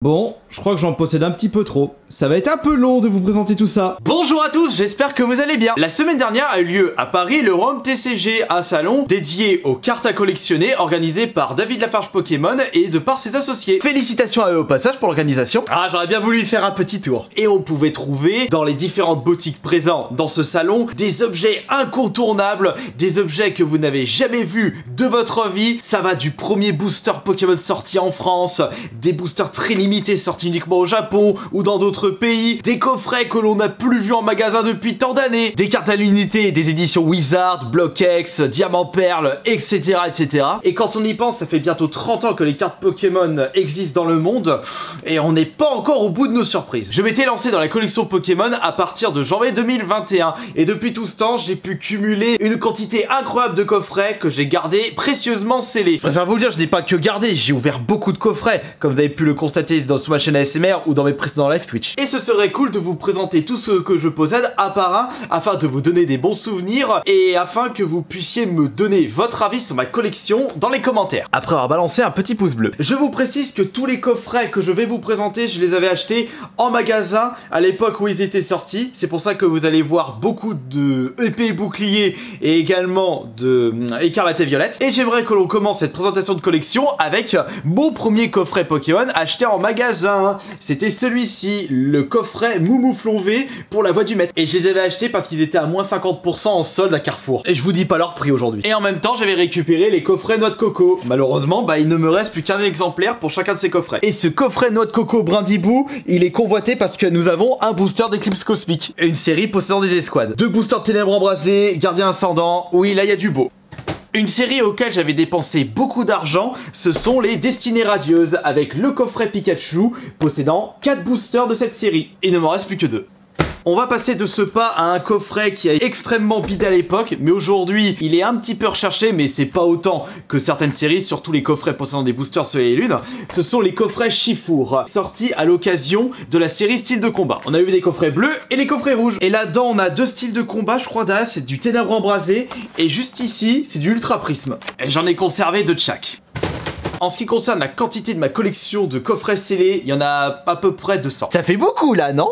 Bon, je crois que j'en possède un petit peu trop. Ça va être un peu long de vous présenter tout ça. Bonjour à tous, j'espère que vous allez bien. La semaine dernière a eu lieu à Paris le Rome TCG, un salon dédié aux cartes à collectionner organisé par David Lafarge Pokémon et de par ses associés. Félicitations à eux au passage pour l'organisation. Ah, j'aurais bien voulu y faire un petit tour. Et on pouvait trouver dans les différentes boutiques présentes dans ce salon des objets incontournables, des objets que vous n'avez jamais vus de votre vie. Ça va du premier booster Pokémon sorti en France, des boosters très limités sortis uniquement au Japon ou dans d'autres pays, des coffrets que l'on n'a plus vus en magasin depuis tant d'années, des cartes à l'unité, des éditions Wizard, Block X, Diamant Perle, etc., etc. Et quand on y pense, ça fait bientôt 30 ans que les cartes Pokémon existent dans le monde et on n'est pas encore au bout de nos surprises. Je m'étais lancé dans la collection Pokémon à partir de janvier 2021 et depuis tout ce temps, j'ai pu cumuler une quantité incroyable de coffrets que j'ai gardés précieusement scellés. Je préfère vous le dire, je n'ai pas que gardé, j'ai ouvert beaucoup de coffrets, comme vous avez pu le constater sur ma chaîne ASMR ou dans mes précédents live Twitch. Et ce serait cool de vous présenter tout ce que je possède un par un afin de vous donner des bons souvenirs et afin que vous puissiez me donner votre avis sur ma collection dans les commentaires. Après avoir balancé un petit pouce bleu. Je vous précise que tous les coffrets que je vais vous présenter, je les avais achetés en magasin à l'époque où ils étaient sortis. C'est pour ça que vous allez voir beaucoup de épée et bouclier et également de écarlate et violette. Et j'aimerais que l'on commence cette présentation de collection avec mon premier coffret Pokémon acheté en magasin. C'était celui-ci, le coffret Moumouflon V pour la voix du maître. Et je les avais achetés parce qu'ils étaient à moins 50% en solde à Carrefour. Et je vous dis pas leur prix aujourd'hui. Et en même temps, j'avais récupéré les coffrets noix de coco. Malheureusement, il ne me reste plus qu'un exemplaire pour chacun de ces coffrets. Et ce coffret noix de coco Brindibou, il est convoité parce que nous avons un booster d'Eclipse Cosmique. Une série possédant des escouades. Deux boosters de Ténèbres Embrasées, Gardien Ascendant. Oui, là, il y a du beau. Une série auquel j'avais dépensé beaucoup d'argent, ce sont les Destinées Radieuses, avec le coffret Pikachu, possédant 4 boosters de cette série. Il ne m'en reste plus que 2. On va passer de ce pas à un coffret qui a extrêmement bidé à l'époque, mais aujourd'hui il est un petit peu recherché, mais c'est pas autant que certaines séries, surtout les coffrets possédant des boosters Soleil et Lune. Ce sont les coffrets Chifour, sortis à l'occasion de la série Style de Combat. On a eu des coffrets bleus et les coffrets rouges. Et là-dedans on a deux styles de combat, je crois là c'est du Ténèbres Embrasées, et juste ici c'est du Ultra Prisme. Et j'en ai conservé deux de chaque. En ce qui concerne la quantité de ma collection de coffrets scellés, il y en a à peu près 200. Ça fait beaucoup là, non?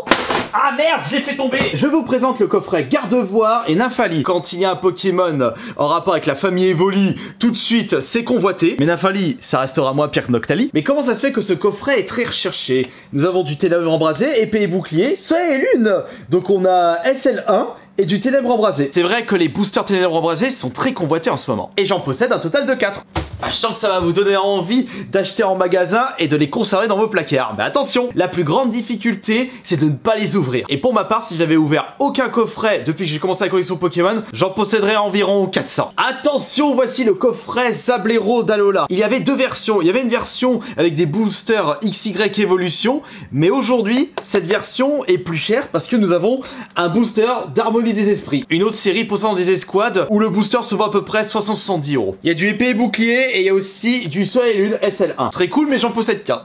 Ah merde, je l'ai fait tomber! Je vous présente le coffret Gardevoir et Nymphali. Quand il y a un Pokémon en rapport avec la famille Evoli, tout de suite c'est convoité. Mais Nymphali, ça restera moins pire que Noctali. Mais comment ça se fait que ce coffret est très recherché? Nous avons du Ténèbres Embrasées, épée et bouclier, Soleil et Lune. Donc on a SL1 et du Ténèbres Embrasées. C'est vrai que les boosters Ténèbres Embrasées sont très convoités en ce moment. Et j'en possède un total de 4. Je sens que ça va vous donner envie d'acheter en magasin et de les conserver dans vos placards. Mais attention, la plus grande difficulté, c'est de ne pas les ouvrir. Et pour ma part, si j'avais ouvert aucun coffret depuis que j'ai commencé la collection Pokémon, j'en posséderais environ 400. Attention, voici le coffret Sablero d'Alola. Il y avait deux versions. Il y avait une version avec des boosters XY Evolution, mais aujourd'hui, cette version est plus chère parce que nous avons un booster d'Harmonie des Esprits. Une autre série possédant des escouades où le booster se vend à peu près 670 €. Il y a du épée et bouclier et il y a aussi du Soleil et Lune SL1. Très cool, mais j'en possède qu'un.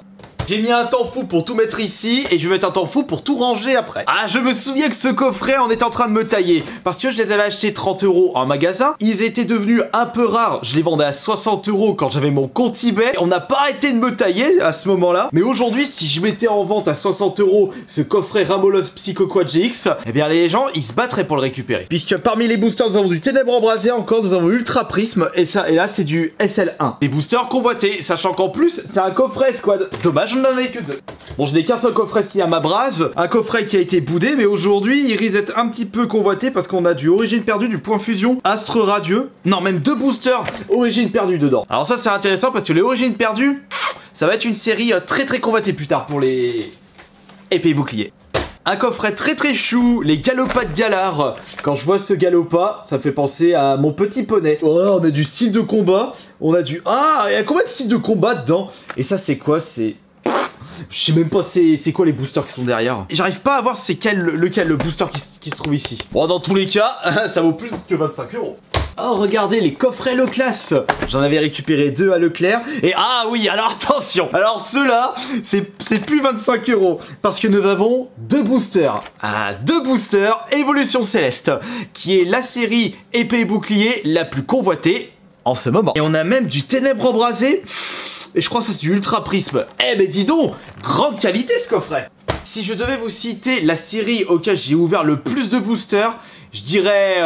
J'ai mis un temps fou pour tout mettre ici et je vais mettre un temps fou pour tout ranger après. Ah, je me souviens que ce coffret, on était en train de me tailler parce que je les avais achetés 30 € en magasin. Ils étaient devenus un peu rares. Je les vendais à 60 € quand j'avais mon compte eBay. On n'a pas arrêté de me tailler à ce moment-là. Mais aujourd'hui, si je mettais en vente à 60 € ce coffret Ramolos Psycho Quad GX, eh bien les gens, ils se battraient pour le récupérer. Puisque parmi les boosters, nous avons du Ténèbres Embrasées encore, nous avons Ultra Prisme et là, c'est du SL1. Des boosters convoités, sachant qu'en plus, c'est un coffret escouade. Dommage, on n'en avait que deux. Bon, je n'ai qu'un seul coffret ici à ma brase, un coffret qui a été boudé, mais aujourd'hui il risque d'être un petit peu convoité parce qu'on a du Origine Perdue, du Point Fusion, Astre Radieux, non même deux boosters Origine Perdue dedans. Alors ça c'est intéressant parce que les Origines Perdues, ça va être une série très convoitée plus tard pour les épées et boucliers. Un coffret très chou, les Galopas de Galar. Quand je vois ce Galopas, ça me fait penser à mon petit poney. Oh, on a du style de combat, on a du... Ah, il y a combien de styles de combat dedans? Et ça c'est quoi? C'est... Je sais même pas c'est quoi les boosters qui sont derrière. J'arrive pas à voir c'est lequel le booster qui se trouve ici. Bon, dans tous les cas, ça vaut plus que 25 €. Oh, regardez les coffrets Leclass. J'en avais récupéré 2 à Leclerc. Et ah oui, alors attention. Alors ceux-là, c'est plus 25 € parce que nous avons deux boosters. Ah, deux boosters Évolution Céleste, qui est la série épée et bouclier la plus convoitée. en ce moment. Et on a même du ténèbres embrasé. Et je crois que ça c'est du ultra prisme. Eh mais dis donc, grande qualité ce coffret. Si je devais vous citer la série auquel j'ai ouvert le plus de boosters, je dirais...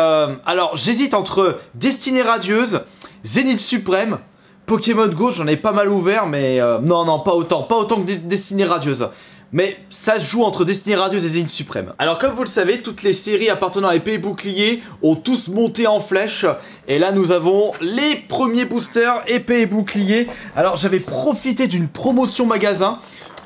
alors j'hésite entre Destinée Radieuse, Zénith Suprême, Pokémon Go, j'en ai pas mal ouvert, mais non, pas autant que Destinée Radieuse. Mais ça se joue entre Destinée Radieuse et Zénith Suprême. Alors comme vous le savez, toutes les séries appartenant à épée et bouclier ont tous monté en flèche. Et là nous avons les premiers boosters épée et bouclier. Alors j'avais profité d'une promotion magasin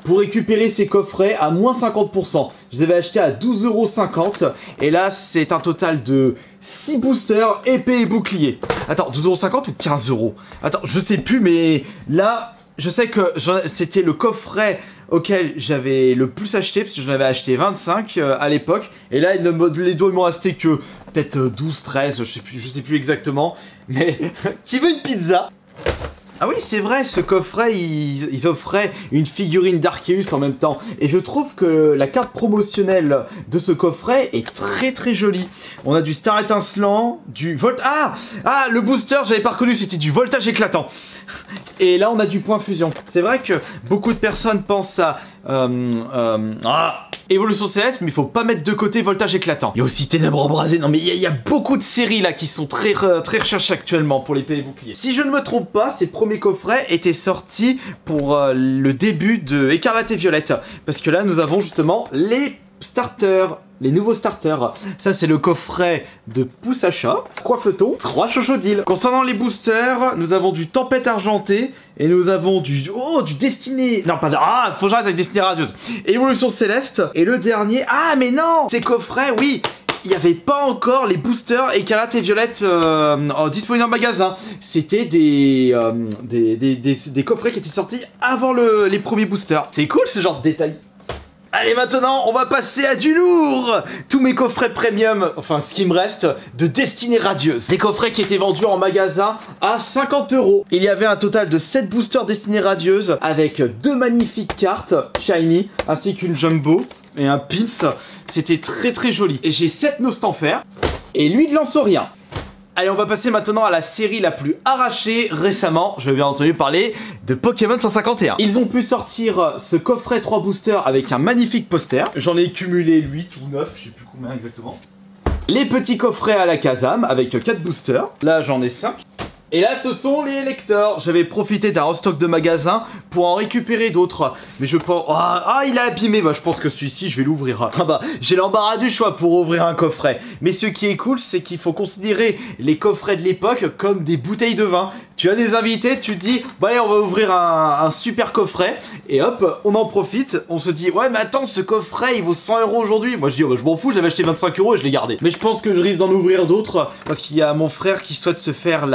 pour récupérer ces coffrets à moins 50%. Je les avais achetés à 12,50 €. Et là, c'est un total de 6 boosters épée et bouclier. Attends, 12,50 € ou 15 €? Attends, je sais plus, mais là, je sais que c'était le coffret auquel j'avais le plus acheté, parce que j'en avais acheté 25 à l'époque. Et là, les deux, ils m'ont resté que peut-être 12, 13, je sais plus exactement. Mais qui veut une pizza? Ah oui, c'est vrai, ce coffret, ils offraient une figurine d'Arceus en même temps. Et je trouve que la carte promotionnelle de ce coffret est très jolie. On a du Star Étincelant, du le booster, j'avais pas reconnu, c'était du Voltage Éclatant. Et là, on a du Point Fusion. C'est vrai que beaucoup de personnes pensent à... Évolution Céleste, mais il faut pas mettre de côté Voltage Éclatant. Il y a aussi Ténèbres Embrasées. Non mais il y a beaucoup de séries là qui sont très recherchées actuellement pour l'épée et bouclier. Si je ne me trompe pas, ces premiers coffrets étaient sortis pour le début de Écarlate et Violette. Parce que là, nous avons justement les starters, les nouveaux starters. Ça c'est le coffret de Pouce à chat. Coiffeton, 3 chochodilles. Concernant les boosters, nous avons du Tempête Argentée et nous avons du Destinée... Non pas de... faut que j'arrête avec Destinée Radieuse. Évolution Céleste et le dernier... mais non, ces coffrets, oui, il n'y avait pas encore les boosters Écarlate et Violette disponibles en magasin. C'était des coffrets qui étaient sortis avant les premiers boosters. C'est cool ce genre de détails. Allez, maintenant, on va passer à du lourd. Tous mes coffrets premium, enfin ce qui me reste, de Destinée Radieuse. Des coffrets qui étaient vendus en magasin à 50 €. Il y avait un total de 7 boosters Destinée Radieuse avec 2 magnifiques cartes shiny ainsi qu'une jumbo et un pins. C'était très joli. Et j'ai 7 Nostanfer et lui de Lanceurien. Allez, on va passer maintenant à la série la plus arrachée récemment. Je vais bien entendu parler de Pokémon 151. Ils ont pu sortir ce coffret 3 boosters avec un magnifique poster. J'en ai cumulé 8 ou 9, je sais plus combien exactement. Les petits coffrets à la Kazam avec 4 boosters. Là, j'en ai 5. Et là, ce sont les lecteurs. J'avais profité d'un restock de magasin pour en récupérer d'autres. Mais je pense... il est abîmé. Bah, je pense que celui-ci, je vais l'ouvrir. J'ai l'embarras du choix pour ouvrir un coffret. Mais ce qui est cool, c'est qu'il faut considérer les coffrets de l'époque comme des bouteilles de vin. Tu as des invités, tu te dis, allez, on va ouvrir un super coffret. Et hop, on en profite. On se dit, ouais, mais attends, ce coffret, il vaut 100 € aujourd'hui. Moi, je dis, je m'en fous, j'avais acheté 25 € et je l'ai gardé. Mais je pense que je risque d'en ouvrir d'autres. Parce qu'il y a mon frère qui souhaite se faire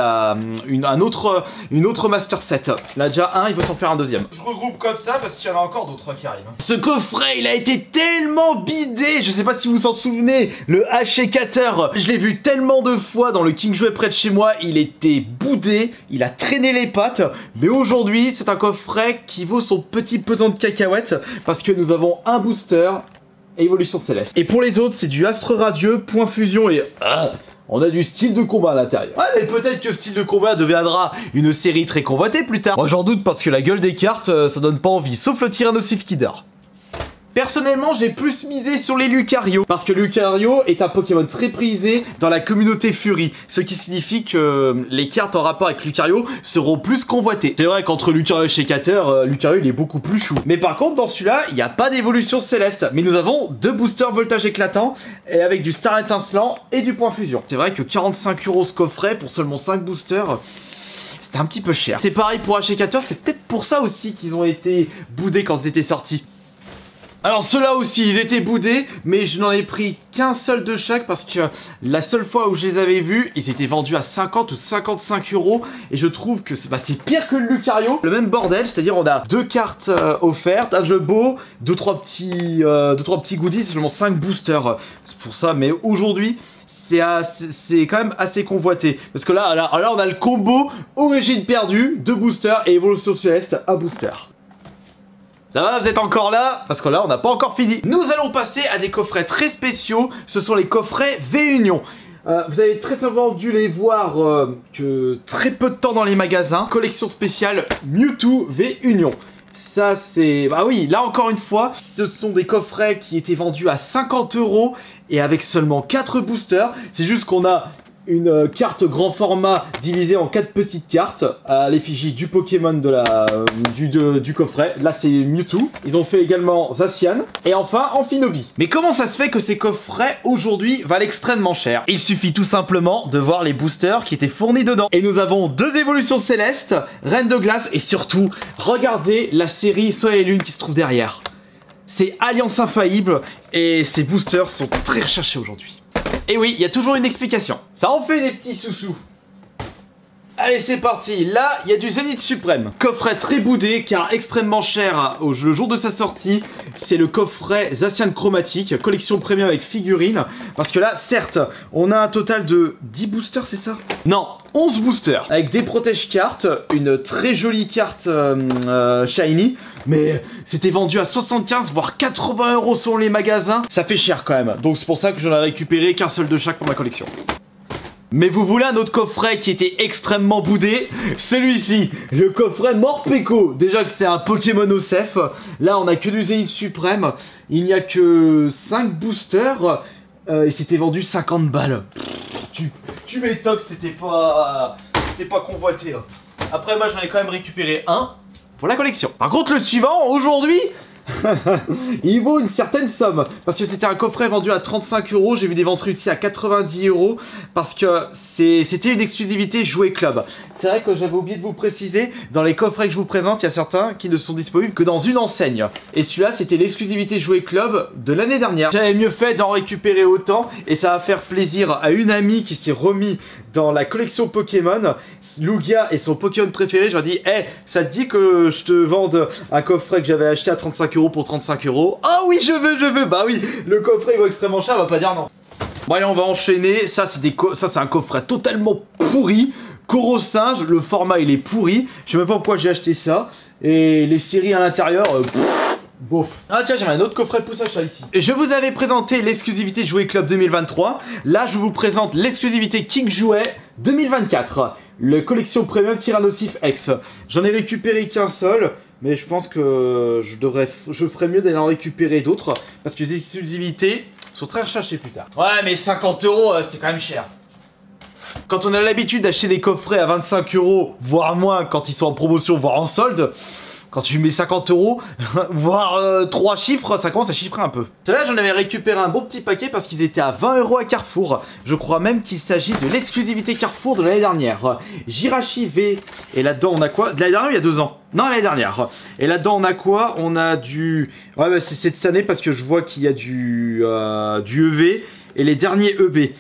une autre master set. Là déjà un, il veut s'en faire un deuxième. Je regroupe comme ça parce qu'il y en a encore d'autres qui arrivent. Ce coffret, il a été tellement bidé. Je sais pas si vous vous en souvenez. Le haché-cutter, je l'ai vu tellement de fois dans le King Jouet près de chez moi. Il était boudé, il a traîné les pattes. Mais aujourd'hui, c'est un coffret qui vaut son petit pesant de cacahuètes parce que nous avons un booster Évolution Céleste. Et pour les autres, c'est du Astre Radieux, Point Fusion et... on a du style de combat à l'intérieur. Ouais, mais peut-être que style de combat deviendra une série très convoitée plus tard. Moi j'en doute parce que la gueule des cartes, ça donne pas envie, sauf le Tyrannosif qui dort. Personnellement, j'ai plus misé sur les Lucario, parce que Lucario est un Pokémon très prisé dans la communauté Fury, ce qui signifie que les cartes en rapport avec Lucario seront plus convoitées. C'est vrai qu'entre Lucario et Shacater, Lucario il est beaucoup plus chou. Mais par contre, dans celui-là, il n'y a pas d'évolution céleste, mais nous avons 2 boosters Voltage Éclatant, et avec du Star Étincelant et du Point Fusion. C'est vrai que 45 € ce coffret pour seulement 5 boosters... c'était un petit peu cher. C'est pareil pour Shacater, c'est peut-être pour ça aussi qu'ils ont été boudés quand ils étaient sortis. Alors ceux-là aussi, ils étaient boudés, mais je n'en ai pris qu'un seul de chaque parce que la seule fois où je les avais vus, ils étaient vendus à 50 ou 55 € et je trouve que c'est pire que le Lucario. Le même bordel, c'est-à-dire on a 2 cartes offertes, un jeu beau, 2-3 petits goodies, seulement 5 boosters. C'est pour ça, mais aujourd'hui... c'est quand même assez convoité. Parce que là, on a le combo Origine perdue, 2 boosters et Évolution Céleste, 1 booster. Ça va, vous êtes encore là? Parce que là, on n'a pas encore fini. Nous allons passer à des coffrets très spéciaux. Ce sont les coffrets V-Union. Vous avez très simplement dû les voir que très peu de temps dans les magasins. Collection spéciale Mewtwo V Union. Ça c'est... Bah oui, là encore une fois, ce sont des coffrets qui étaient vendus à 50 € et avec seulement 4 boosters. C'est juste qu'on a une carte grand format divisée en 4 petites cartes à l'effigie du Pokémon du coffret. Là c'est Mewtwo. Ils ont fait également Zacian et enfin Amphinobi. Mais comment ça se fait que ces coffrets aujourd'hui valent extrêmement cher? Il suffit tout simplement de voir les boosters qui étaient fournis dedans. Et nous avons 2 évolutions célestes, Reine de Glace et surtout, regardez la série Soleil et Lune qui se trouve derrière. C'est Alliance Infaillible et ces boosters sont très recherchés aujourd'hui. Et oui, il y a toujours une explication. Ça en fait des petits sous-sous. Allez, c'est parti. Là, il y a du Zénith Suprême. Coffret très boudé, car extrêmement cher le jour de sa sortie. C'est le coffret Zacian chromatique, collection premium avec figurines. Parce que là, certes, on a un total de 10 boosters, c'est ça? Non, 11 boosters. Avec des protège-cartes, une très jolie carte shiny. Mais c'était vendu à 75 voire 80 € sur les magasins. Ça fait cher quand même. Donc c'est pour ça que j'en ai récupéré qu'un seul de chaque pour ma collection. Mais vous voulez un autre coffret qui était extrêmement boudé? Celui-ci, le coffret Morpeko. Déjà que c'est un Pokémon OCF. Là, on a que du Zénith Suprême. Il n'y a que 5 boosters. Et c'était vendu 50 balles. Tu m'étonnes que c'était pas convoité. Là. Après, moi, j'en ai quand même récupéré un pour la collection. Par contre, le suivant, aujourd'hui... il vaut une certaine somme parce que c'était un coffret vendu à 35 €. J'ai vu des ventes réussies à 90 € parce que c'était une exclusivité Jouet Club. C'est vrai que j'avais oublié de vous préciser, dans les coffrets que je vous présente, il y a certains qui ne sont disponibles que dans une enseigne. Et celui-là, c'était l'exclusivité Jouet Club de l'année dernière. J'avais mieux fait d'en récupérer autant et ça va faire plaisir à une amie qui s'est remis dans la collection Pokémon. Lugia est son Pokémon préféré. Je leur ai dit, hey, ça te dit que je te vende un coffret que j'avais acheté à 35 € pour 35 €? Ah oui, je veux. Bah oui, le coffret il vaut extrêmement cher, on va pas dire non. Bon allez, on va enchaîner. Ça c'est un coffret totalement pourri. Coro-Singe, le format il est pourri. Je sais même pas pourquoi j'ai acheté ça. Et les séries à l'intérieur, bof. Ah tiens, j'ai un autre coffret pouce achat ici. Je vous avais présenté l'exclusivité Jouet Club 2023. Là, je vous présente l'exclusivité King Jouet 2024. Le collection premium Tyrannosif X. J'en ai récupéré qu'un seul. Mais je pense que je ferais mieux d'aller en récupérer d'autres. Parce que les exclusivités sont très recherchées plus tard. Ouais, mais 50 €, c'est quand même cher. Quand on a l'habitude d'acheter des coffrets à 25 €, voire moins quand ils sont en promotion, voire en solde, quand tu mets 50 €, voire 3 chiffres, ça commence à chiffrer un peu. Cela, j'en avais récupéré un bon petit paquet parce qu'ils étaient à 20 € à Carrefour. Je crois même qu'il s'agit de l'exclusivité Carrefour de l'année dernière. Jirachi V. Et là-dedans, on a quoi? De l'année dernière, il y a 2 ans. Non, l'année dernière. Et là-dedans, on a quoi? On a du... Ouais, bah, c'est cette année parce que je vois qu'il y a du EV et les derniers EB.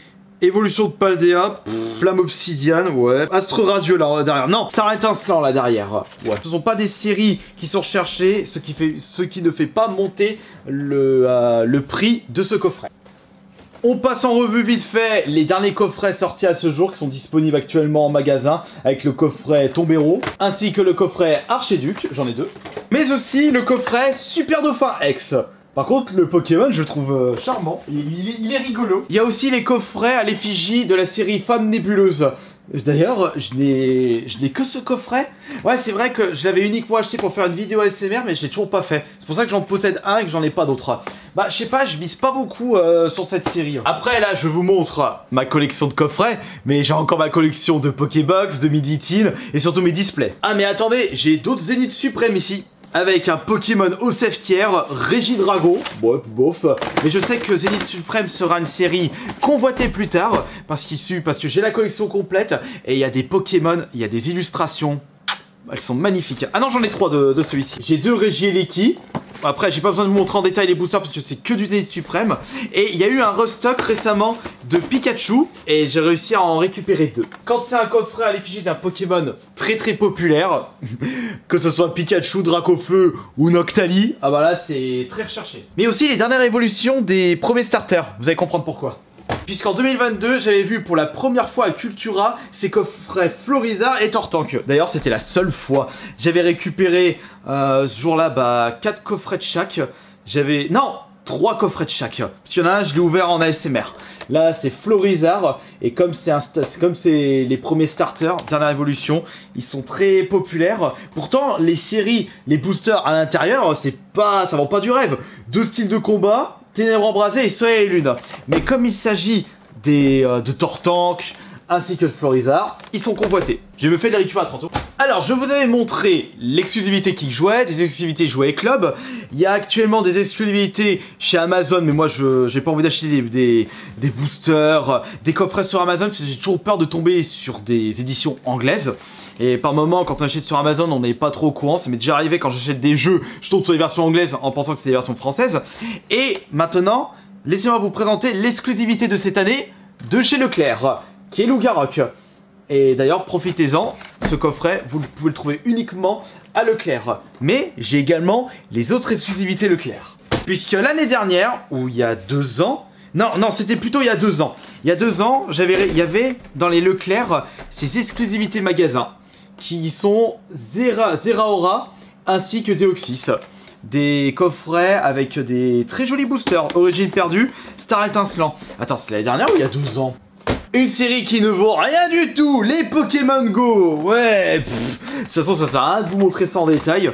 Évolution de Paldea, Flamme Obsidiane, ouais. Astre Radio là derrière. Non, Star Étincelant là derrière. Ouais. Ce sont pas des séries qui sont recherchées, ce qui ne fait pas monter le prix de ce coffret. On passe en revue vite fait les derniers coffrets sortis à ce jour qui sont disponibles actuellement en magasin avec le coffret Tombero ainsi que le coffret Archéduc, j'en ai 2. Mais aussi le coffret Super Dauphin X. Par contre, le Pokémon, je le trouve charmant. Il est rigolo. Il y a aussi les coffrets à l'effigie de la série Femme Nébuleuse. D'ailleurs, je n'ai que ce coffret. Ouais, c'est vrai que je l'avais uniquement acheté pour faire une vidéo ASMR, mais je l'ai toujours pas fait. C'est pour ça que j'en possède un et que j'en ai pas d'autres. Bah, je sais pas, je mise pas beaucoup sur cette série. Après, là, je vous montre ma collection de coffrets, mais j'ai encore ma collection de Pokébox, de Miditine et surtout mes displays. Ah, mais attendez, j'ai d'autres Zénith Suprême ici. Avec un Pokémon OCF tiers, Régidrago, bon, bof, mais je sais que Zénith Suprême sera une série convoitée plus tard, parce que j'ai la collection complète, et il y a des Pokémon, il y a des illustrations, elles sont magnifiques. Ah non, j'en ai 3 de celui-ci. J'ai 2 Regieleki. Après, j'ai pas besoin de vous montrer en détail les boosters parce que c'est que du Zénith Suprême. Et il y a eu un restock récemment de Pikachu et j'ai réussi à en récupérer 2. Quand c'est un coffret à l'effigie d'un Pokémon très populaire, que ce soit Pikachu, Dracofeu ou Noctali, ah bah là c'est très recherché. Mais aussi les dernières évolutions des premiers starters, vous allez comprendre pourquoi. Puisqu'en 2022, j'avais vu pour la première fois à Cultura ces coffrets Florizard et Tortank. D'ailleurs, c'était la seule fois. J'avais récupéré ce jour-là 4 coffrets de chaque. Non, 3 coffrets de chaque. Parce qu'il y en a un, je l'ai ouvert en ASMR. Là, c'est Florizard. Et comme c'est les premiers starters, dernière évolution, ils sont très populaires. Pourtant, les séries, les boosters à l'intérieur, ça vend pas du rêve. 2 styles de combat, Ténèbres embrasées et Soleil et Lune. Mais comme il s'agit de Tortank, ainsi que de Florizard, ils sont convoités. Je me fais les récupérer à 30 euros. Alors, je vous avais montré l'exclusivité Kick Jouet, des exclusivités Jouet Club. Il y a actuellement des exclusivités chez Amazon, mais moi, j'ai pas envie d'acheter des boosters, des coffrets sur Amazon, parce que j'ai toujours peur de tomber sur des éditions anglaises. Et par moment, quand on achète sur Amazon, on n'est pas trop au courant. Ça m'est déjà arrivé quand j'achète des jeux, je tombe sur les versions anglaises en pensant que c'est des versions françaises. Et maintenant, laissez-moi vous présenter l'exclusivité de cette année de chez Leclerc, qui est Loup-Garok. Et d'ailleurs, profitez-en, ce coffret, vous pouvez le trouver uniquement à Leclerc. Mais j'ai également les autres exclusivités Leclerc. Puisque l'année dernière, ou il y a 2 ans, non, c'était plutôt il y a 2 ans. Il y a 2 ans, il y avait dans les Leclerc ces exclusivités magasins qui sont Zeraora ainsi que Deoxys. Des coffrets avec des très jolis boosters. Origine perdue, Star étincelant. Attends, c'est l'année dernière ou il y a 2 ans? Une série qui ne vaut rien du tout, les Pokémon Go. Ouais, de toute façon ça sert à rien de vous montrer ça en détail.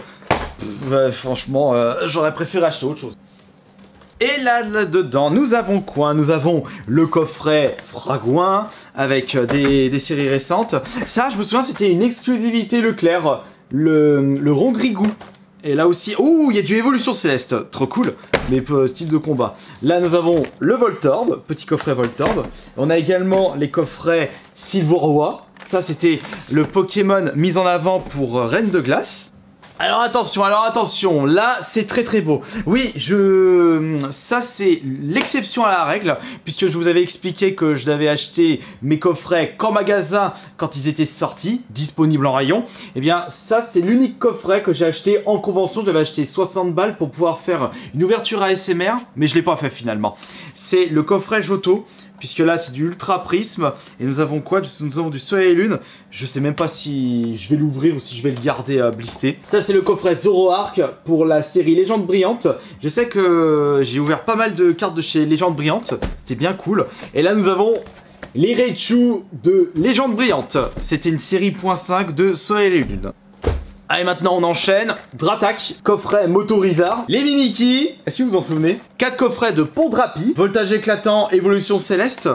Franchement, j'aurais préféré acheter autre chose. Et là-dedans, nous avons quoi? Nous avons le coffret Fragouin avec des séries récentes. Ça, je me souviens, c'était une exclusivité Leclerc, le Rongrigou. Et là aussi, ouh, il y a du Évolution Céleste, trop cool, mais style de combat. Là, nous avons le Voltorb, petit coffret Voltorb. On a également les coffrets Sylveroy. Ça, c'était le Pokémon mis en avant pour Reine de Glace. Alors attention, là c'est très beau. Oui, ça c'est l'exception à la règle, puisque je vous avais expliqué que je l'avais acheté mes coffrets qu'en magasin quand ils étaient sortis, disponibles en rayon. Et bien ça c'est l'unique coffret que j'ai acheté en convention. Je l'avais acheté 60 balles pour pouvoir faire une ouverture ASMR, mais je l'ai pas fait finalement. C'est le coffret Johto. Puisque là c'est du Ultra Prisme. Et nous avons quoi? Nous avons du Soleil et Lune. Je sais même pas si je vais l'ouvrir ou si je vais le garder blisté. Ça c'est le coffret Zoroark pour la série Légende Brillante. Je sais que j'ai ouvert pas mal de cartes de chez Légende Brillante. C'était bien cool. Et là nous avons les Raichu de Légende Brillante. C'était une série .5 de Soleil et Lune. Allez, maintenant on enchaîne. Dratak, coffret Motorizard. Les Mimikyu, est-ce que vous vous en souvenez? 4 coffrets de Pondrapi. Voltage éclatant, Évolution Céleste.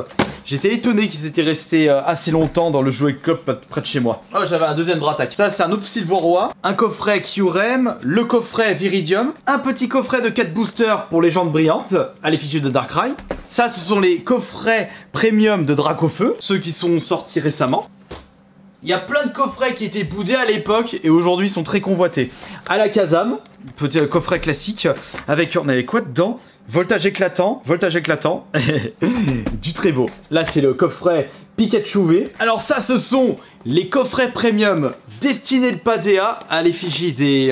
J'étais étonné qu'ils étaient restés assez longtemps dans le Jouet Club près de chez moi. Oh, j'avais un deuxième Dratak. Ça, c'est un autre Sylveroy. Un coffret Kyurem. Le coffret Viridium. Un petit coffret de 4 boosters pour Légende Brillante, à l'effigie de Darkrai. Ça, ce sont les coffrets Premium de Dracofeu, ceux qui sont sortis récemment. Il y a plein de coffrets qui étaient boudés à l'époque et aujourd'hui sont très convoités. À la Kazam, petit coffret classique avec, on avait quoi dedans? Voltage éclatant, du très beau. Là c'est le coffret Pikachu V. Alors ça ce sont les coffrets premium destinés le Padea à l'effigie des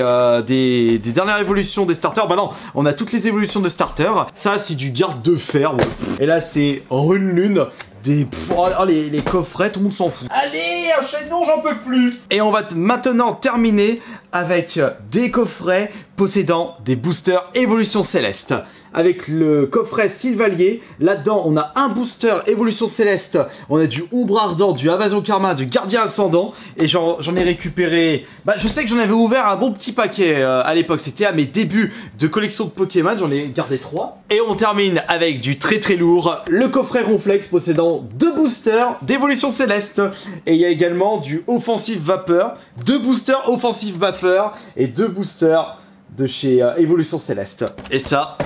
dernières évolutions des starters. Bah non, on a toutes les évolutions de starters. Ça c'est du garde de fer. Ouais. Et là c'est Rune Lune. Les coffrets, tout le monde s'en fout. Allez, enchaînons, j'en peux plus. Et on va maintenant terminer avec des coffrets possédant des boosters Évolution Céleste. Avec le coffret Sylvalier, là-dedans on a un booster Évolution Céleste, on a du Ombre Ardent, du Invasion Karma, du Gardien Ascendant, et j'en ai récupéré... Bah je sais que j'en avais ouvert un bon petit paquet à l'époque, c'était à mes débuts de collection de Pokémon, j'en ai gardé 3. Et on termine avec du très lourd, le coffret Ronflex possédant 2 boosters d'Évolution Céleste. Et il y a également du Offensive Vapeur, 2 boosters Offensive Vapeur et 2 boosters de chez Évolution Céleste. Et ça...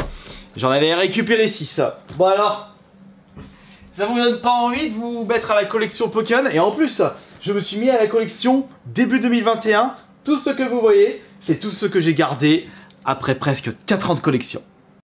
j'en avais récupéré 6. Bon alors, ça vous donne pas envie de vous mettre à la collection Pokémon? Et en plus, je me suis mis à la collection début 2021. Tout ce que vous voyez, c'est tout ce que j'ai gardé après presque 4 ans de collection.